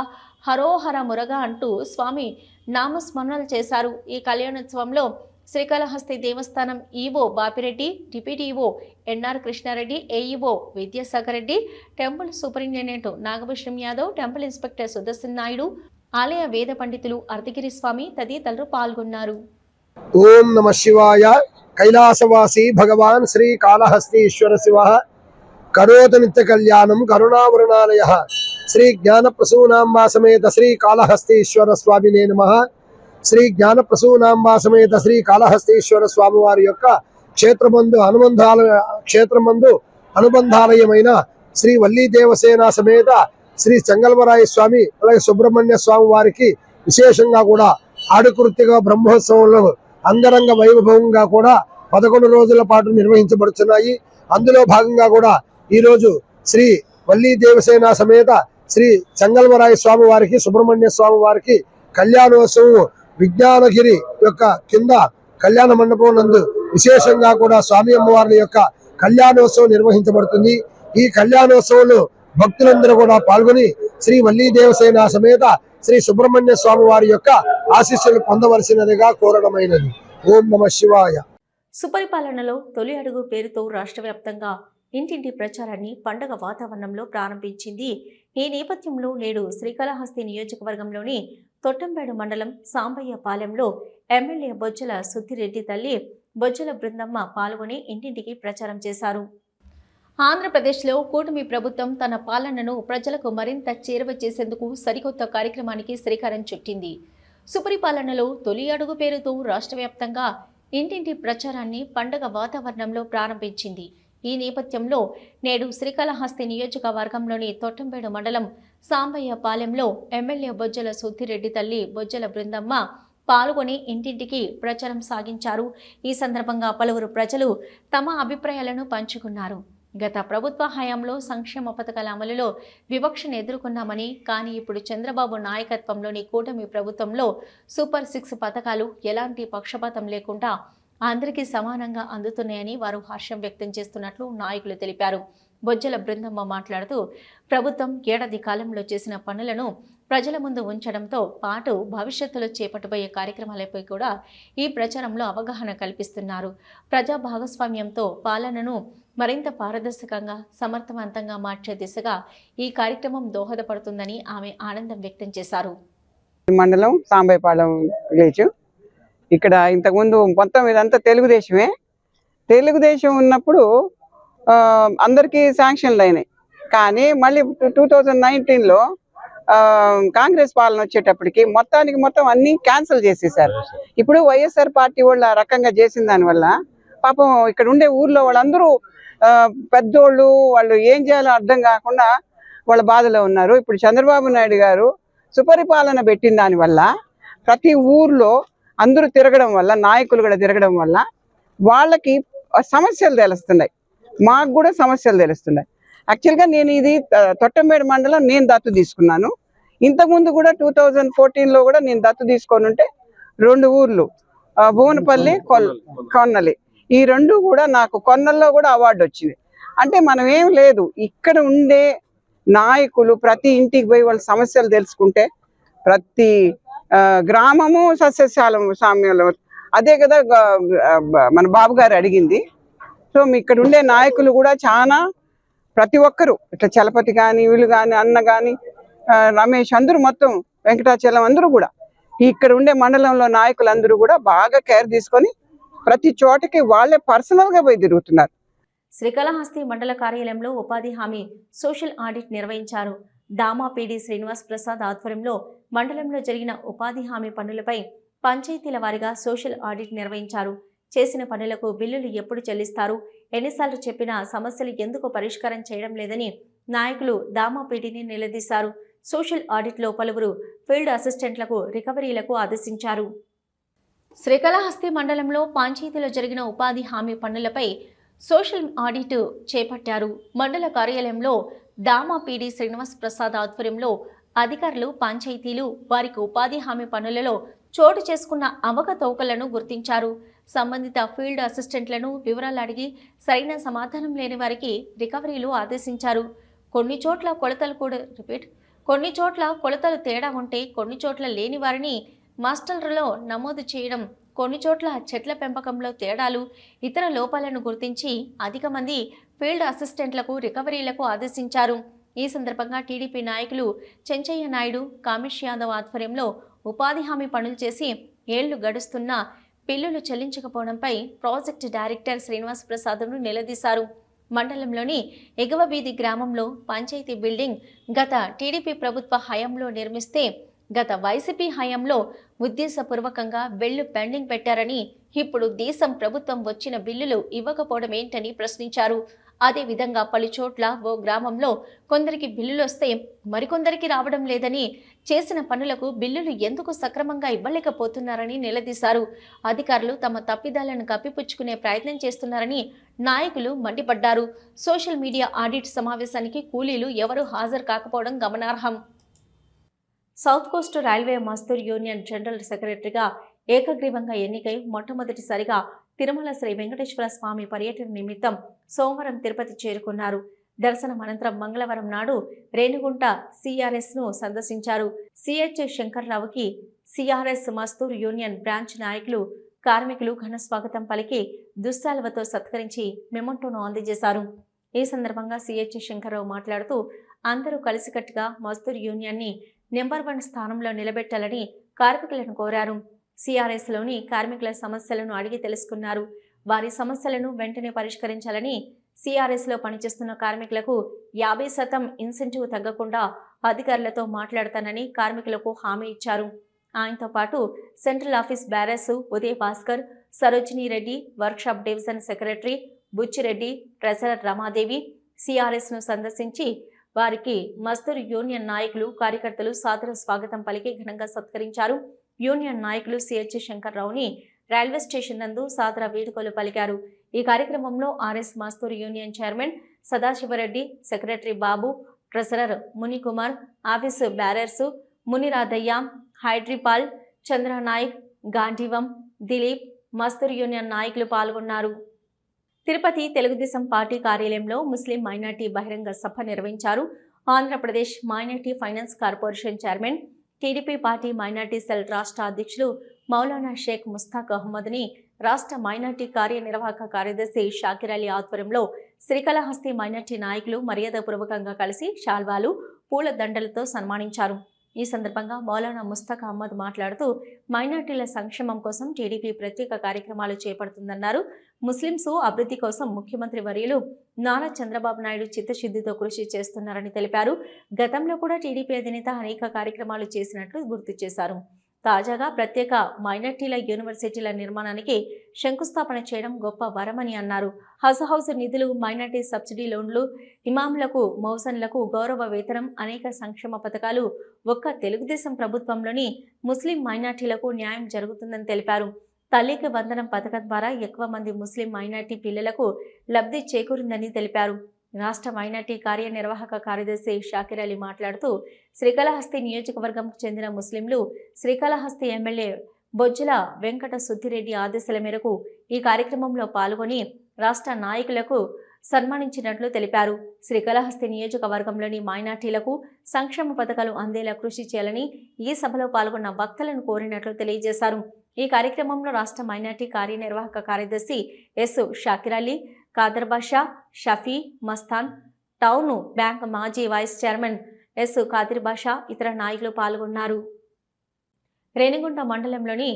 హరోహర మురగా అంటూ స్వామి నామస్మరణలు చేశారు. ఈ కళ్యాణోత్సవంలో శ్రీకాళహస్తి దేవస్థానం EO Bapireddy, deputy EO NR Krishnareddy, AEO Vidyasagar Reddy, temple superintendent Nagabhushanam Yadav, temple inspector Sudarshan Naidu, ఆలయ వేద పండితులు అర్ధగిరి స్వామి తదితరులు పాల్గొన్నారు. ఓం నమ శివాయ. కైలాసవాసి భగవాన్ శ్రీ కాళహస్తీశ్వర శివ కరోతు నిత్య కళ్యాణం కరుణావరుణాలయ శ్రీ జ్ఞాన ప్రసూనాంబా సమేత శ్రీ కాళహస్తీశ్వర స్వామినే నమః. శ్రీ జ్ఞాన ప్రసూనాంబా సమేత శ్రీ కాళహస్తీశ్వర స్వామి వారి యొక్క క్షేత్రమందు అనుబంధాలయమైన శ్రీ వల్లీ దేవసేన సమేత శ్రీ చెంగల్వరాయ స్వామి అలాగే సుబ్రహ్మణ్య స్వామి వారికి విశేషంగా కూడా ఆడుకృత్తిగా బ్రహ్మోత్సవంలో అంగరంగ వైభవంగా కూడా 11 రోజుల పాటు నిర్వహించబడుతున్నాయి. అందులో భాగంగా కూడా ఈరోజు శ్రీ వల్లీ దేవసేన సమేత శ్రీ చెంగల్వరాయ స్వామి వారికి సుబ్రహ్మణ్య స్వామి వారికి కళ్యాణోత్సవం విజ్ఞానగిరి యొక్క కింద కళ్యాణ మండపం నందు విశేషంగా కూడా స్వామి అమ్మవారి యొక్క కళ్యాణోత్సవం నిర్వహించబడుతుంది. ఈ కళ్యాణోత్సవంలో భక్తులందరూ కూడా పాల్గొని శ్రీ వల్లీ దేవసేన సమేత శ్రీ సుబ్రహ్మణ్య స్వామి వారి యొక్క ఆశీస్సులు పొందవలసినదిగా కోరడమైనది. ఓం నమ శివాయ. సుపరిపాలనలో తొలి అడుగు పేరుతో రాష్ట్ర వ్యాప్తంగా ఇంటింటి ప్రచారాన్ని పండగ వాతావరణంలో ప్రారంభించింది. ఈ నేపథ్యంలో నేడు శ్రీకాళహస్తి నియోజకవర్గంలోని తొట్టంబేడు మండలం సాంబయ్యపాలెంలో ఎమ్మెల్యే బొజ్జల సుద్దిరెడ్డి తల్లి బొజ్జల బృందమ్మ పాల్గొని ఇంటింటికి ప్రచారం చేశారు. ఆంధ్రప్రదేశ్లో కూటమి ప్రభుత్వం తన పాలనను ప్రజలకు మరింత చేరువ చేసేందుకు సరికొత్త కార్యక్రమానికి శ్రీకారం చుట్టింది. సుపరిపాలనలో తొలి అడుగు పేరుతో రాష్ట్ర వ్యాప్తంగా ఇంటింటి ప్రచారాన్ని పండగ వాతావరణంలో ప్రారంభించింది. ఈ నేపథ్యంలో నేడు శ్రీకాళహస్తి నియోజకవర్గంలోని తొట్టంబేడు మండలం సాంబయ్యపాలెంలో ఎమ్మెల్యే బొజ్జల సుద్దిరెడ్డి తల్లి బొజ్జల బృందమ్మ పాల్గొని ఇంటింటికి ప్రచారం సాగించారు. ఈ సందర్భంగా పలువురు ప్రజలు తమ అభిప్రాయాలను పంచుకున్నారు. గత ప్రభుత్వ హయాంలో సంక్షేమ పథకాల అమలులో వివక్షను ఎదుర్కొన్నామని, కానీ ఇప్పుడు చంద్రబాబు నాయకత్వంలోని కూటమి ప్రభుత్వంలో సూపర్ 6 పథకాలు ఎలాంటి పక్షపాతం లేకుండా అందరికీ సమానంగా అందుతున్నాయని వారు హర్షం వ్యక్తం చేస్తున్నట్లు నాయకులు తెలిపారు. బొజ్జల బృందమ్మ మాట్లాడుతూ ప్రభుత్వం ఏడాది కాలంలో చేసిన పనులను ప్రజల ముందు ఉంచడంతో పాటు భవిష్యత్తులో చేపట్టబోయే కార్యక్రమాలపై కూడా ఈ ప్రచారంలో అవగాహన కల్పిస్తున్నారు. ప్రజా భాగస్వామ్యంతో పాలనను మరింత పారదర్శకంగా సమర్థవంతంగా మార్చే దిశగా ఈ కార్యక్రమం దోహదపడుతుందని ఆమె ఆనందం వ్యక్తం చేశారు. మండలం సాంబయ్యపాలెం విలేజ్. ఇక్కడ ఇంతకుముందు మొత్తం ఇదంతా తెలుగుదేశమే. తెలుగుదేశం ఉన్నప్పుడు అందరికీ శాంక్షన్లు అయినాయి. కానీ మళ్ళీ 2019లో కాంగ్రెస్ పాలన వచ్చేటప్పటికి మొత్తం అన్ని క్యాన్సిల్ చేసేసారు. ఇప్పుడు వైఎస్ఆర్ పార్టీ వాళ్ళు ఆ రకంగా చేసిన దానివల్ల పాపం ఇక్కడ ఉండే ఊర్లో వాళ్ళందరూ పెద్దోళ్ళు వాళ్ళు ఏం చేయాలో అర్థం కాకుండా వాళ్ళ బాధలో ఉన్నారు. ఇప్పుడు చంద్రబాబు నాయుడు గారు సుపరిపాలన పెట్టిన దానివల్ల ప్రతి ఊర్లో అందరూ తిరగడం వల్ల, నాయకులు కూడా తిరగడం వల్ల వాళ్ళకి సమస్యలు తెలుస్తున్నాయి. మాకు కూడా సమస్యలు తెలుస్తున్నాయి. యాక్చువల్గా నేను ఇది తొట్టంబేడు మండలం నేను దత్తు తీసుకున్నాను. ఇంతకుముందు కూడా 2014లో కూడా నేను దత్తు తీసుకొని ఉంటే 2 ఊర్లు భువనపల్లి, కొన్నలి, ఈ 2 కూడా నాకు కొన్నల్లో కూడా అవార్డు వచ్చింది. అంటే మనం ఏం లేదు, ఇక్కడ ఉండే నాయకులు ప్రతి ఇంటికి పోయి వాళ్ళ సమస్యలు తెలుసుకుంటే ప్రతి గ్రామము సస్యశామ్యంలో అదే కదా మన బాబు గారు అడిగింది. సో ఇక్కడ ఉండే నాయకులు కూడా చాలా ప్రతి ఒక్కరు ఇట్లా చలపతి కానీ వీళ్ళు కానీ అన్న కానీ రమేష్ అందరూ మొత్తం వెంకటాచలం అందరూ కూడా ఇక్కడ ఉండే మండలంలో నాయకులందరూ కూడా బాగా కేర్ తీసుకొని ప్రతి చోటకి వాళ్ళే పర్సనల్గా పోయి తిరుగుతున్నారు. శ్రీకాళహస్తి మండల కార్యాలయంలో ఉపాధి హామీ సోషల్ ఆడిట్ నిర్వహించారు. దామా పీడి శ్రీనివాస్ ప్రసాద్ ఆధ్వర్యంలో మండలంలో జరిగిన ఉపాధి హామీ పనులపై పంచాయతీల వారీగా సోషల్ ఆడిట్ నిర్వహించారు. చేసిన పనులకు బిల్లులు ఎప్పుడు చెల్లిస్తారు, ఎన్నిసార్లు చెప్పినా సమస్యలు ఎందుకు పరిష్కారం చేయడం లేదని నాయకులు దామాపీడిని నిలదీశారు. సోషల్ ఆడిట్లో పలువురు ఫీల్డ్ అసిస్టెంట్లకు రికవరీలకు ఆదేశించారు. శ్రీకాళహస్తి మండలంలో పంచాయతీలో జరిగిన ఉపాధి హామీ పనులపై సోషల్ ఆడిట్ చేపట్టారు. మండల కార్యాలయంలో దామాపీడి శ్రీనివాస్ ప్రసాద్ ఆధ్వర్యంలో అధికారులు పంచాయతీలు వారికి ఉపాధి హామీ పనులలో చోటు చేసుకున్న అవకతవకలను గుర్తించారు. సంబంధిత ఫీల్డ్ అసిస్టెంట్లను వివరాలు అడిగి సరైన సమాధానం లేని వారికి రికవరీలు ఆదేశించారు. కొన్ని చోట్ల కొలతలు తేడా ఉంటే కొన్ని చోట్ల లేని వారిని మాస్టర్లలో నమోదు చేయడం కొన్ని చోట్ల చెట్ల పెంపకంలో తేడాలు, ఇతర లోపాలను గుర్తించి అధిక మంది ఫీల్డ్ అసిస్టెంట్లకు రికవరీలకు ఆదేశించారు. ఈ సందర్భంగా టీడీపీ నాయకులు చెంచయ్య నాయుడు, కామేష్ యాదవ్ ఆధ్వర్యంలో ఉపాధి హామీ పనులు చేసి ఏళ్లు గడుస్తున్నా బిల్లులు చెల్లించకపోవడంపై ప్రాజెక్టు డైరెక్టర్ శ్రీనివాస్ ప్రసాద్ను నిలదీశారు. మండలంలోని ఎగువ వీధి గ్రామంలో పంచాయతీ బిల్డింగ్ గత టీడీపీ ప్రభుత్వ హయాంలో నిర్మిస్తే గత వైసీపీ హయాంలో ఉద్దేశపూర్వకంగా బిల్లు పెండింగ్ పెట్టారని, ఇప్పుడు దేశం ప్రభుత్వం వచ్చిన బిల్లులు ఇవ్వకపోవడం ఏంటని ప్రశ్నించారు. అదేవిధంగా పలుచోట్ల ఓ గ్రామంలో కొందరికి బిల్లులు వస్తే మరికొందరికి రావడం లేదని, చేసిన పనులకు బిల్లులు ఎందుకు సక్రమంగా ఇవ్వలేకపోతున్నారని నిలదీశారు. అధికారులు తమ తప్పిదాలను కప్పిపుచ్చుకునే ప్రయత్నం చేస్తున్నారని నాయకులు మండిపడ్డారు. సోషల్ మీడియా ఆడిట్ సమావేశానికి కూలీలు ఎవరూ హాజరు కాకపోవడం గమనార్హం. South Coast railway Mazdoor union general సెక్రటరీగా ఏకగ్రీవంగా ఎన్నికై మొట్టమొదటిసారిగా తిరుమల శ్రీ వెంకటేశ్వర స్వామి పర్యటన నిమిత్తం సోమవారం తిరుపతి చేరుకున్నారు. దర్శనం అనంతరం మంగళవారం నాడు రేణిగుంట సిఆర్ఎస్ను సందర్శించారు. సిహెచ్ శంకర్రావుకి సిఆర్ఎస్ మజ్దూర్ యూనియన్ బ్రాంచ్ నాయకులు, కార్మికులు ఘన స్వాగతం పలికి దుస్సాలువతో సత్కరించి మెమోంటోను అందజేశారు. ఈ సందర్భంగా సిహెచ్ శంకర్రావు మాట్లాడుతూ అందరూ కలిసికట్టుగా మజ్దూర్ యూనియన్ని నెంబర్ 1 స్థానంలో నిలబెట్టాలని కార్మికులను కోరారు. సిఆర్ఎస్లోని కార్మికుల సమస్యలను అడిగి తెలుసుకున్నారు. వారి సమస్యలను వెంటనే పరిష్కరించాలని, సిఆర్ఎస్లో పనిచేస్తున్న కార్మికులకు 50% ఇన్సెంటివ్ తగ్గకుండా అధికారులతో మాట్లాడతానని కార్మికులకు హామీ ఇచ్చారు. ఆయనతో పాటు central office bearers Uday Bhaskar, Sarojini Reddy, workshop division secretary Buchireddy, treasurer Ramadevi సిఆర్ఎస్ను సందర్శించి వారికి మజ్దూర్ యూనియన్ నాయకులు, కార్యకర్తలు సాదర స్వాగతం పలికి ఘనంగా సత్కరించారు. యూనియన్ నాయకులు సిహెచ్ శంకర్రావుని రైల్వే స్టేషన్ నందు సాదర వేడుకలు పలికారు. ఈ కార్యక్రమంలో RS Mazdoor union chairman Sadasivareddy, secretary Babu, treasurer Munikumar, office bearers Muniradhaiah, హైడ్రిపాల్, చంద్రనాయక్, గాంధీవం, దిలీప్, మజ్దూర్ యూనియన్ నాయకులు పాల్గొన్నారు. తిరుపతి తెలుగుదేశం పార్టీ కార్యాలయంలో ముస్లిం మైనార్టీ బహిరంగ సభ నిర్వహించారు. Andhra Pradesh minority finance corporation chairman, TDP party minority cell రాష్ట్ర అధ్యక్షులు మౌలానా షేక్ ముస్తాక్ అహ్మద్ని రాష్ట్ర మైనార్టీ కార్యనిర్వాహక కార్యదర్శి షాకిర్ అలీ ఆధ్వర్యంలో శ్రీకాళహస్తి మైనార్టీ నాయకులు మర్యాదపూర్వకంగా కలిసి శాల్వాలు, పూల దండలతో సన్మానించారు. ఈ సందర్భంగా మౌలానా ముస్తాక్ అహ్మద్ మాట్లాడుతూ మైనార్టీల సంక్షేమం కోసం టీడీపీ ప్రత్యేక కార్యక్రమాలు చేపడుతుందన్నారు. ముస్లింస్ అభివృద్ధి కోసం ముఖ్యమంత్రి వర్యులు నారా చంద్రబాబు నాయుడు చిత్తశుద్ధితో కృషి చేస్తున్నారని తెలిపారు. గతంలో కూడా టీడీపీ అధినేత అనేక కార్యక్రమాలు చేసినట్లు గుర్తు చేశారు. తాజాగా ప్రత్యేక మైనార్టీల యూనివర్సిటీల నిర్మాణానికి శంకుస్థాపన చేయడం గొప్ప వరమని అన్నారు. హౌస్ నిధులు, మైనార్టీ సబ్సిడీ లోన్లు, ఇమాంలకు, మౌజన్లకు గౌరవ వేతనం, అనేక సంక్షేమ పథకాలు ఒక్క తెలుగుదేశం ప్రభుత్వంలోని ముస్లిం మైనార్టీలకు న్యాయం జరుగుతుందని తెలిపారు. తల్లికి వందనం పథకం ద్వారా ఎక్కువ మంది ముస్లిం మైనార్టీ పిల్లలకు లబ్ధి చేకూరిందని తెలిపారు. రాష్ట్ర మైనార్టీ కార్యనిర్వాహక కార్యదర్శి షాకిర్ అలీ మాట్లాడుతూ శ్రీకాళహస్తి నియోజకవర్గంకు చెందిన ముస్లింలు శ్రీకాళహస్తి ఎమ్మెల్యే బొజ్జల వెంకట సుద్దిరెడ్డి ఆదేశాల మేరకు ఈ కార్యక్రమంలో పాల్గొని రాష్ట్ర నాయకులకు సన్మానించినట్లు తెలిపారు. శ్రీకాళహస్తి నియోజకవర్గంలోని మైనార్టీలకు సంక్షేమ పథకాలు అందేలా కృషి చేయాలని ఈ సభలో పాల్గొన్న వక్తలను కోరినట్లు తెలియజేశారు. ఈ కార్యక్రమంలో రాష్ట్ర మైనార్టీ కార్యనిర్వాహక కార్యదర్శి ఎస్ షాకిర్ అలీ, కాదర్ బాషా, షఫీ, మస్తాన్, టౌన్ బ్యాంక్ మాజీ వైస్ చైర్మన్ ఎస్ కాదిర్ బాషా, ఇతర నాయకులు పాల్గొన్నారు. రేణిగుంట మండలంలోని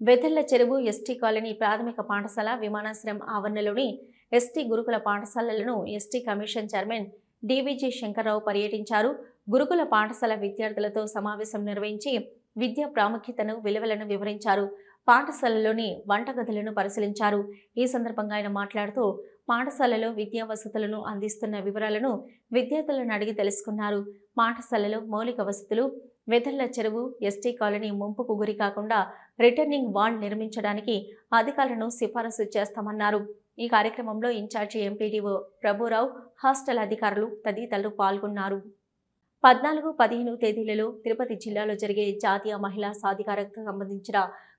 వెదళ్ల చెరువు ఎస్టీ కాలనీ ప్రాథమిక పాఠశాల, విమానాశ్రయం ఆవరణలోని ఎస్టీ గురుకుల పాఠశాలలను ఎస్టీ కమిషన్ చైర్మన్ డివిజి శంకర్రావు పర్యటించారు. గురుకుల పాఠశాల విద్యార్థులతో సమావేశం నిర్వహించి విద్యా ప్రాముఖ్యతను, విలువలను వివరించారు. పాఠశాలలోని వంటగదులను పరిశీలించారు. ఈ సందర్భంగా ఆయన మాట్లాడుతూ పాఠశాలలో విద్యా వసతులను అందిస్తున్న వివరాలను విద్యార్థులను అడిగి తెలుసుకున్నారు. పాఠశాలలో మౌలిక వసతులు, వెదళ్ల చెరువు ఎస్టీ కాలనీ ముంపుకు గురి కాకుండా రిటర్నింగ్ వాల్ నిర్మించడానికి అధికారులను సిఫారసు చేస్తామన్నారు. ఈ కార్యక్రమంలో ఇన్ఛార్జి ఎంపీడీఓ ప్రభురావు, హాస్టల్ అధికారులు తదితరులు పాల్గొన్నారు. 14, 15 తేదీలలో తిరుపతి జిల్లాలో జరిగే జాతీయ మహిళా సాధికారతకు సంబంధించిన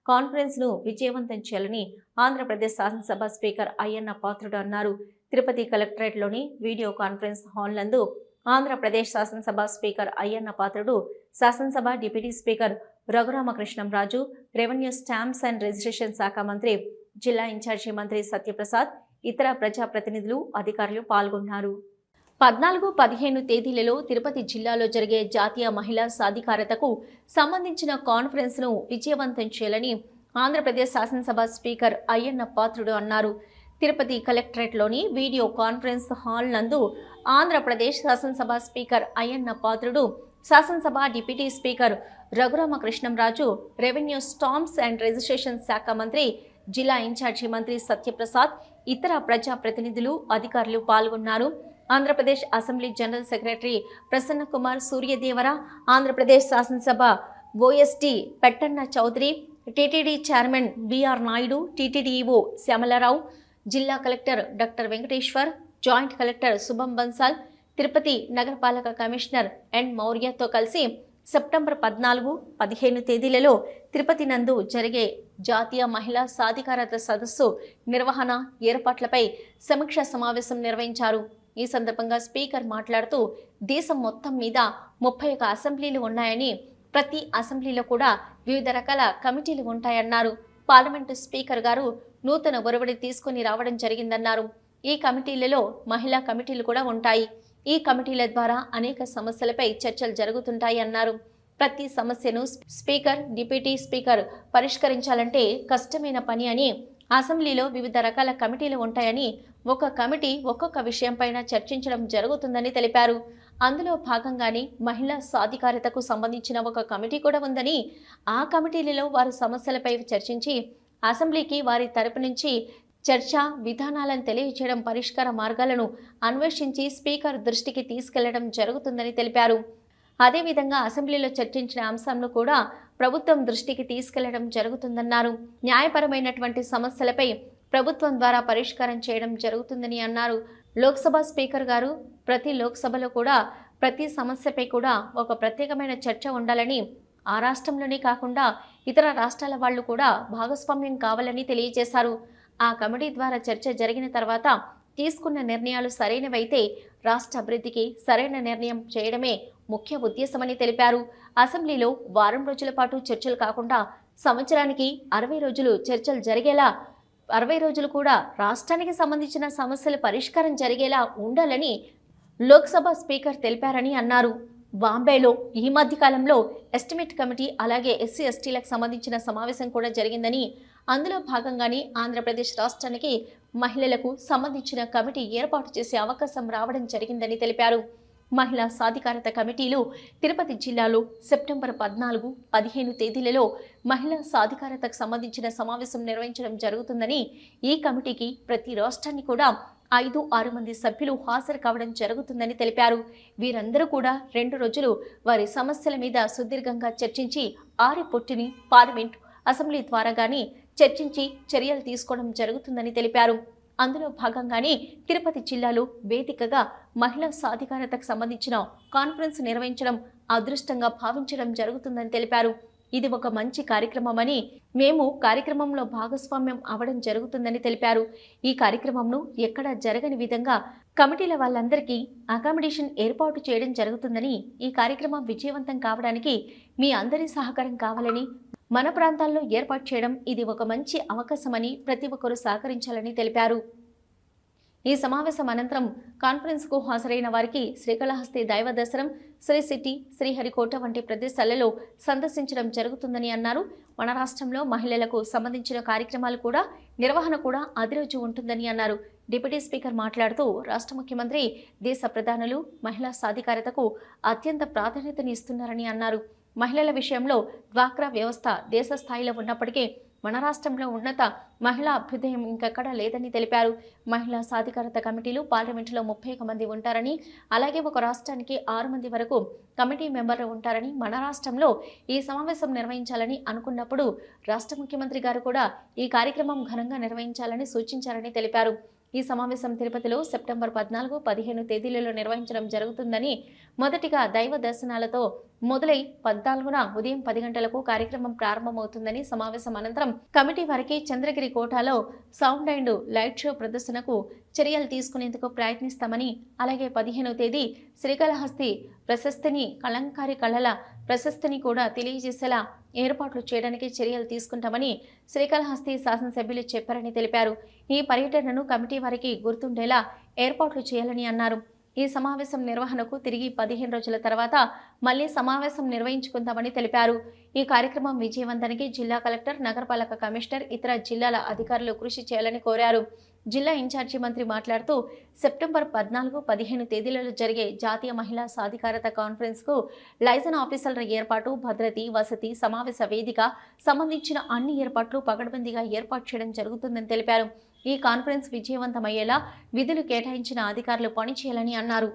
కాన్ఫరెన్స్ను విజయవంతం చేయాలని ఆంధ్రప్రదేశ్ శాసనసభ స్పీకర్ అయ్యన్న పాత్రుడు అన్నారు. తిరుపతి కలెక్టరేట్లోని వీడియో కాన్ఫరెన్స్ హాల్ నందు ఆంధ్రప్రదేశ్ శాసనసభ స్పీకర్ అయ్యన్న పాత్రుడు, శాసనసభ deputy speaker Raghurama Krishnam Raju, revenue stamps and registration శాఖ మంత్రి, జిల్లా ఇన్ఛార్జి మంత్రి సత్యప్రసాద్, ఇతర ప్రజాప్రతినిధులు, అధికారులు పాల్గొన్నారు. 14-15 తేదీలలో తిరుపతి జిల్లాలో జరిగే జాతీయ మహిళా సాధికారతకు సంబంధించిన కాన్ఫరెన్స్ను విజయవంతం చేయాలని ఆంధ్రప్రదేశ్ శాసనసభ స్పీకర్ అయ్యన్న పాత్రుడు అన్నారు. తిరుపతి కలెక్టరేట్లోని వీడియో కాన్ఫరెన్స్ హాల్ నందు ఆంధ్రప్రదేశ్ శాసనసభ స్పీకర్ అయ్యన్న పాత్రుడు, శాసనసభ deputy speaker Raghurama Krishnam Raju, revenue stamps and registration శాఖ మంత్రి, జిల్లా ఇన్ఛార్జి మంత్రి సత్యప్రసాద్, ఇతర ప్రజాప్రతినిధులు, అధికారులు పాల్గొన్నారు. Andhra Pradesh assembly general secretary Prasanna Kumar Suryadevara, Andhra Pradesh శాసనసభ OST Pettanna Chowdary, TTD chairman BR Naidu, TTD EO Shyamalarao, జిల్లా collector doctor Venkateshwar, joint collector Shubham Bansal, Tirupati నగరపాలక కమిషనర్ ఎన్ మౌర్యతో కలిసి సెప్టెంబర్ 14-15 తేదీలలో తిరుపతి నందు జరిగే జాతీయ మహిళా సాధికారత సదస్సు నిర్వహణ ఏర్పాట్లపై సమీక్ష సమావేశం నిర్వహించారు. ఈ సందర్భంగా స్పీకర్ మాట్లాడుతూ, దేశం మొత్తం మీద 31 అసెంబ్లీలు ఉన్నాయని, ప్రతి అసెంబ్లీలో కూడా వివిధ రకాల కమిటీలు ఉంటాయన్నారు. పార్లమెంటు స్పీకర్ గారు నూతన ఒరవడి తీసుకుని రావడం జరిగిందన్నారు. ఈ కమిటీలలో మహిళా కమిటీలు కూడా ఉంటాయి. ఈ కమిటీల ద్వారా అనేక సమస్యలపై చర్చలు జరుగుతుంటాయి అన్నారు. ప్రతి సమస్యను స్పీకర్, డిప్యూటీ స్పీకర్ పరిష్కరించాలంటే కష్టమైన పని అని, అసెంబ్లీలో వివిధ రకాల కమిటీలు ఉంటాయని, ఒక కమిటీ ఒక్కొక్క విషయంపైన చర్చించడం జరుగుతుందని తెలిపారు. అందులో భాగంగానే మహిళా సాధికారతకు సంబంధించిన ఒక కమిటీ కూడా ఉందని, ఆ కమిటీలలో వారి సమస్యలపై చర్చించి అసెంబ్లీకి వారి తరపు నుంచి చర్చ విధానాలను తెలియజేయడం, పరిష్కార మార్గాలను అన్వేషించి స్పీకర్ దృష్టికి తీసుకెళ్లడం జరుగుతుందని తెలిపారు. అదేవిధంగా అసెంబ్లీలో చర్చించిన అంశాలను కూడా ప్రభుత్వం దృష్టికి తీసుకెళ్లడం జరుగుతుందన్నారు. న్యాయపరమైనటువంటి సమస్యలపై ప్రభుత్వం ద్వారా పరిష్కారం చేయడం జరుగుతుందని అన్నారు. లోక్సభ స్పీకర్ గారు ప్రతి లోక్సభలో కూడా ప్రతి సమస్యపై కూడా ఒక ప్రత్యేకమైన చర్చ ఉండాలని, ఆ రాష్ట్రంలోనే కాకుండా ఇతర రాష్ట్రాల వాళ్ళు కూడా భాగస్వామ్యం కావాలని తెలియజేశారు. ఆ కమిటీ ద్వారా చర్చ జరిగిన తర్వాత తీసుకున్న నిర్ణయాలు సరైనవైతే రాష్ట్ర అభివృద్ధికి సరైన నిర్ణయం చేయడమే ముఖ్య ఉద్దేశమని తెలిపారు. అసెంబ్లీలో వారం రోజుల పాటు చర్చలు కాకుండా సంవత్సరానికి 60 రోజులు చర్చలు జరిగేలా, 60 రోజులు కూడా రాష్ట్రానికి సంబంధించిన సమస్యల పరిష్కారం జరిగేలా ఉండాలని లోక్సభ స్పీకర్ తెలిపారని అన్నారు. బాంబేలో ఈ మధ్య కాలంలో ఎస్టిమేట్ కమిటీ, అలాగే ఎస్సీ ఎస్టీలకు సంబంధించిన సమావేశం కూడా జరిగిందని, అందులో భాగంగానే ఆంధ్రప్రదేశ్ రాష్ట్రానికి మహిళలకు సంబంధించిన కమిటీ ఏర్పాటు చేసే అవకాశం రావడం జరిగిందని తెలిపారు. మహిళా సాధికారత కమిటీలు తిరుపతి జిల్లాలో సెప్టెంబర్ 14-15 తేదీలలో మహిళా సాధికారతకు సంబంధించిన సమావేశం నిర్వహించడం జరుగుతుందని, ఈ కమిటీకి ప్రతి రాష్ట్రాన్ని కూడా 5-6 మంది సభ్యులు హాజరు కావడం జరుగుతుందని తెలిపారు. వీరందరూ కూడా 2 రోజులు వారి సమస్యల మీద సుదీర్ఘంగా చర్చించి ఆ రిపోర్టుని పార్లమెంట్, అసెంబ్లీ ద్వారా గాని చర్చించి చర్యలు తీసుకోవడం జరుగుతుందని తెలిపారు. అందులో భాగంగానే తిరుపతి జిల్లాలో వేదికగా మహిళా సాధికారతకు సంబంధించిన కాన్ఫరెన్స్ నిర్వహించడం అదృష్టంగా భావించడం జరుగుతుందని తెలిపారు. ఇది ఒక మంచి కార్యక్రమమని, మేము కార్యక్రమంలో భాగస్వామ్యం అవడం జరుగుతుందని తెలిపారు. ఈ కార్యక్రమంను ఎక్కడా జరగని విధంగా కమిటీల వాళ్ళందరికీ అకామిడేషన్ ఏర్పాటు చేయడం జరుగుతుందని, ఈ కార్యక్రమం విజయవంతం కావడానికి మీ అందరి సహకారం కావాలని, మన ప్రాంతాల్లో ఏర్పాటు చేయడం ఇది ఒక మంచి అవకాశమని ప్రతి ఒక్కరూ సహకరించాలని తెలిపారు. ఈ సమావేశం అనంతరం కాన్ఫరెన్స్కు హాజరైన వారికి శ్రీకాళహస్తి దైవ దర్శనం, శ్రీ సిటీ, శ్రీహరికోట వంటి ప్రదేశాలలో సందర్శించడం జరుగుతుందని అన్నారు. మన రాష్ట్రంలో మహిళలకు సంబంధించిన కార్యక్రమాలు కూడా నిర్వహణ కూడా అదే రోజు ఉంటుందని అన్నారు. డిప్యూటీ స్పీకర్ మాట్లాడుతూ, రాష్ట్ర ముఖ్యమంత్రి దేశ ప్రధానులు మహిళా సాధికారతకు అత్యంత ప్రాధాన్యతని ఇస్తున్నారని అన్నారు. మహిళల విషయంలో డ్వాక్రా వ్యవస్థ దేశ స్థాయిలో ఉన్నప్పటికీ మన రాష్ట్రంలో ఉన్నత మహిళా అభ్యుదయం ఇంకెక్కడా లేదని తెలిపారు. మహిళా సాధికారత కమిటీలు పార్లమెంటులో 31 మంది ఉంటారని, అలాగే ఒక రాష్ట్రానికి 6 మంది వరకు కమిటీ మెంబర్లు ఉంటారని, మన రాష్ట్రంలో ఈ సమావేశం నిర్వహించాలని అనుకున్నప్పుడు రాష్ట్ర ముఖ్యమంత్రి గారు కూడా ఈ కార్యక్రమం ఘనంగా నిర్వహించాలని సూచించారని తెలిపారు. ఈ సమావేశం తిరుపతిలో సెప్టెంబర్ 14-15 తేదీలలో నిర్వహించడం జరుగుతుందని, మొదటిగా దైవ దర్శనాలతో మొదలై 14న ఉదయం 10 గంటలకు కార్యక్రమం ప్రారంభమవుతుందని సమావేశం అనంతరం కమిటీ వారికి చంద్రగిరి కోటాలో సౌండ్ అండ్ లైట్ షో ప్రదర్శనకు చర్యలు తీసుకునేందుకు ప్రయత్నిస్తామని, అలాగే 15వ తేదీ శ్రీకాళహస్తి ప్రశస్తిని కలంకారి కళల ప్రశస్తిని కూడా తెలియజేసేలా ఏర్పాట్లు చేయడానికి చర్యలు తీసుకుంటామని శ్రీకాళహస్తి శాసనసభ్యులు చెప్పారని తెలిపారు. ఈ పర్యటనను కమిటీ వారికి గుర్తుండేలా ఏర్పాట్లు చేయాలని అన్నారు. ఈ సమావేశం నిర్వహణకు తిరిగి 15 రోజుల తర్వాత మళ్లీ సమావేశం నిర్వహించుకుందామని తెలిపారు. ఈ కార్యక్రమం విజయవంతానికి జిల్లా కలెక్టర్, నగరపాలక కమిషనర్, ఇతర జిల్లాల అధికారులు కృషి చేయాలని కోరారు. జిల్లా ఇన్ఛార్జి మంత్రి మాట్లాడుతూ సెప్టెంబర్ 14, 15 తేదీలలో జరిగే జాతీయ మహిళా సాధికారత కాన్ఫరెన్స్ కు లైజన్ ఆఫీసర్ల ఏర్పాటు, భద్రత, వసతి, సమావేశ వేదిక సంబంధించిన అన్ని ఏర్పాట్లు పకడ్బందీగా ఏర్పాటు చేయడం జరుగుతుందని తెలిపారు. ఈ కాన్ఫరెన్స్ విజయవంతమయ్యేలా విధులు కేటాయించిన అధికారులు పనిచేయాలని అన్నారు.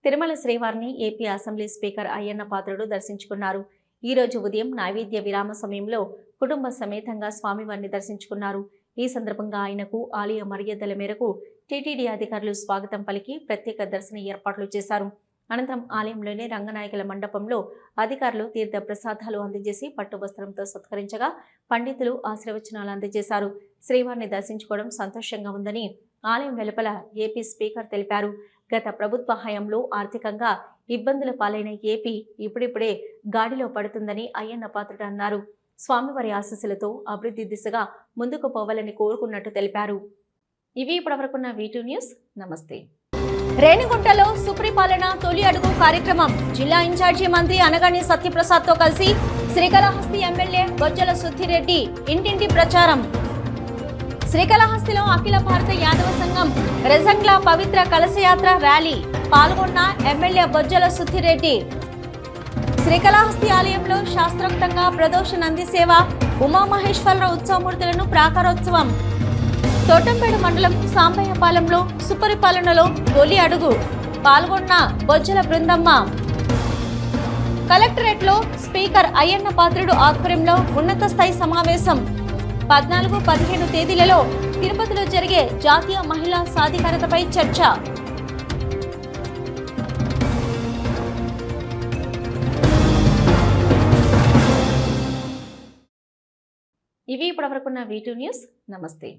తిరుమల శ్రీవారిని AP assembly speaker Ayyanna Patrudu దర్శించుకున్నారు. ఈ రోజు ఉదయం నైవేద్య విరామ సమయంలో కుటుంబ సమేతంగా స్వామివారిని దర్శించుకున్నారు. ఈ సందర్భంగా ఆయనకు ఆలయ మర్యాదల మేరకు టీటీడీ అధికారులు స్వాగతం పలికి ప్రత్యేక దర్శన ఏర్పాట్లు చేశారు. అనంతరం ఆలయంలోని రంగనాయకుల మండపంలో అధికారులు తీర్థ ప్రసాదాలు అందజేసి పట్టు వస్త్రంతో సత్కరించగా పండితులు ఆశీర్వచనాలు అందజేశారు. శ్రీవారిని దర్శించుకోవడం సంతోషంగా ఉందని ఆలయం వెలుపల ఏపీ స్పీకర్ తెలిపారు. గత ప్రభుత్వ హయాంలో ఆర్థికంగా ఇబ్బందుల పాలైన ఏపీ ఇప్పుడిప్పుడే గాడిలో పడుతుందని అయ్యన్న పాత్రుడు అన్నారు. స్వామివారి ఆశీస్సులతో అభివృద్ధి దిశగా ముందుకు పోవాలని కోరుకున్నట్టు తెలిపారు. ఇవి ఇప్పటివరకున్న V2 న్యూస్. నమస్తే. రేణిగుంటలో సుప్రీపాలన తొలి అడుగు కార్యక్రమం జిల్లా ఇన్ఛార్జి మంత్రి అనగాని సత్యప్రసాద్తో కలిసి శ్రీకాళహస్తి ఎమ్మెల్యే బొజ్జల సుద్దిరెడ్డి ఇంటింటి ప్రచారం. శ్రీకాళహస్తిలో అఖిల భారత యాదవ సంఘం రెజంగ్ల పవిత్ర కలశయాత్ర ర్యాలీ పాల్గొన్న ఎమ్మెల్యే బొజ్జల సుద్దిరెడ్డి. శ్రీకాళహస్తి ఆలయంలో శాస్త్రోక్తంగా ప్రదోష నంది సేవ, ఉమామహేశ్వరరావు ఉత్సవమూర్తులను ప్రాకారోత్సవం. తోటంపేడు మండలం సాంబయ్యపాలెంలో సుపరిపాలనలో తొలి అడుగు పాల్గొన్న బొజ్జల బృందమ్మ. కలెక్టరేట్లో స్పీకర్ అయ్యన్న పాత్రుడు ఆధ్వర్యంలో ఉన్నత స్థాయి సమావేశం. 14, 15 తేదీలలో తిరుపతిలో జరిగే జాతీయ మహిళా సాధికారతపై చర్చ. ఇవి ఇప్పటివరకున్న V2 న్యూస్. నమస్తే.